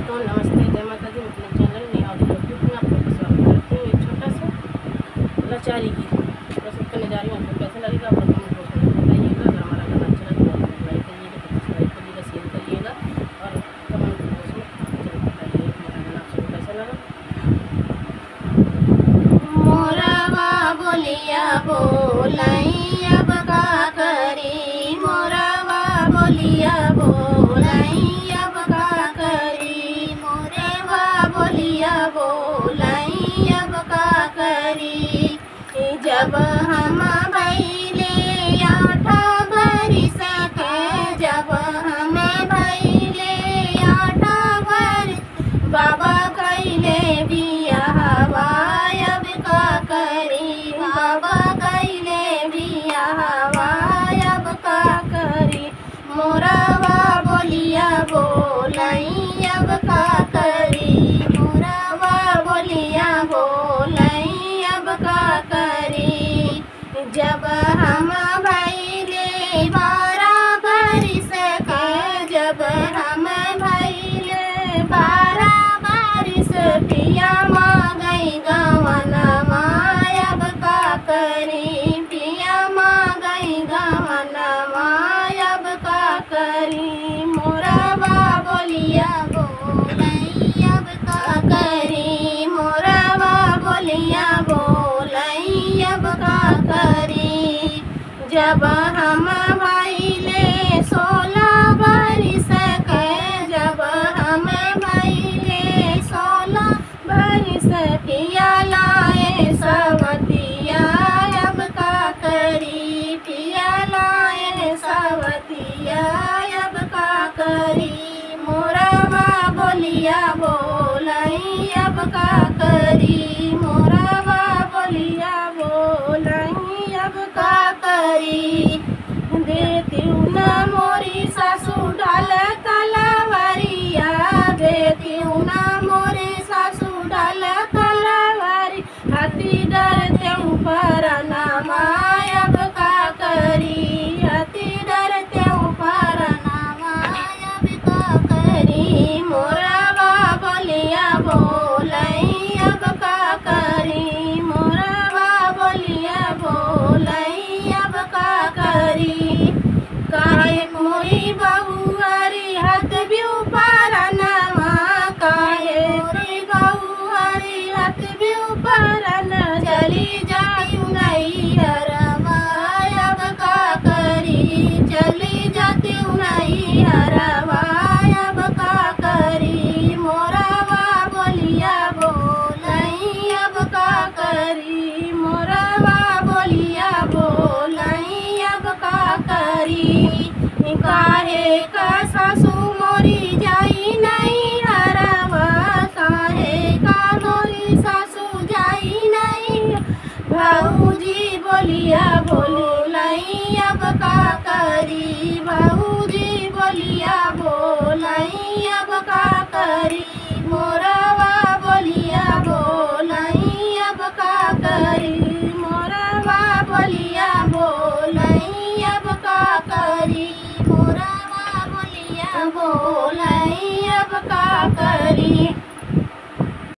वालेकुम, नमस्ते, जय माता दी। अपने चैनल में आप लोग का स्वागत करती हूँ। एक छोटा सा लाचारी की प्रस्तुत करने जा रही हूँ। आपको कैसा लगेगा आप लोग कमेंट बॉक्स में बताइएगा। अगर हमारा गाना अच्छा लगे तो लाइक करिएगा, सब्सक्राइब करिएगा, शेयर करिएगा और कमेंट बॉक्स में जरूर बताइएगा हमारा गाना आप सबको कैसा लगा। मोरवा बोलिया बोलाई अब का करी, मोरवा बोलिया बोलाई अब का करी, मोरवा बोलिया बोलाई अब का करी। जब हम भैले 8 बरिस के, जब हम भैले 8 बरिस, बाबा कैले बियाहवा अब का करी, बाबा कैले बियाहवा अब का करी। मोरवा बोलिया बोलाई अब का करी, मोरवा बोलिया बोलाई अब का करी। जब हम भैले 12 बरिस के, जब हम भैले 12 बरिस, पिया माँ गई गवनमा अब का करी, पिया माँ गई गवनमा अब का करी। मोरवा बोलिया बोलाई अब का करी, मोरवा बोलिया बोलाई अब का करी। जब हम भैले 16 बरिस के, जब हम भैले 16 बरिस, पिया लाए सवतिया अब का करी, पिया लाए सवतिया अब का करी। मोरवा बोलिया बोलाई अब का करी, मोरवा बोलिया बोलाई अब का करी। देती न मोरी सासू डाल तलवारिया, देती न मोरी सासू डाल तलवारी, हाथी डरते ऊपर नामा अब का करी, हाथी डरते ऊपर नामा अब का करी। मोरवा बोलिया बोलाई अब का करी, मोरवा बोलिया बोलाई अब का करी। काहे मोरी बहुआरी हाथ भी ऊपर नामा, काहे मोरी बहुआरी हाथ भी ऊपर न, चली जाती नहीं हरवा अब का करी, चली जाती नहीं हरवा अब का करी। मोरवा बोलिया बोलाई अब का करी, मोरवा बोलिया बोलाई अब का करी। काहे का सासू मोरी जाई नहीं हरवा, काहे का मोरी सासू जाई नहीं, भाऊजी बोलिया बोलाई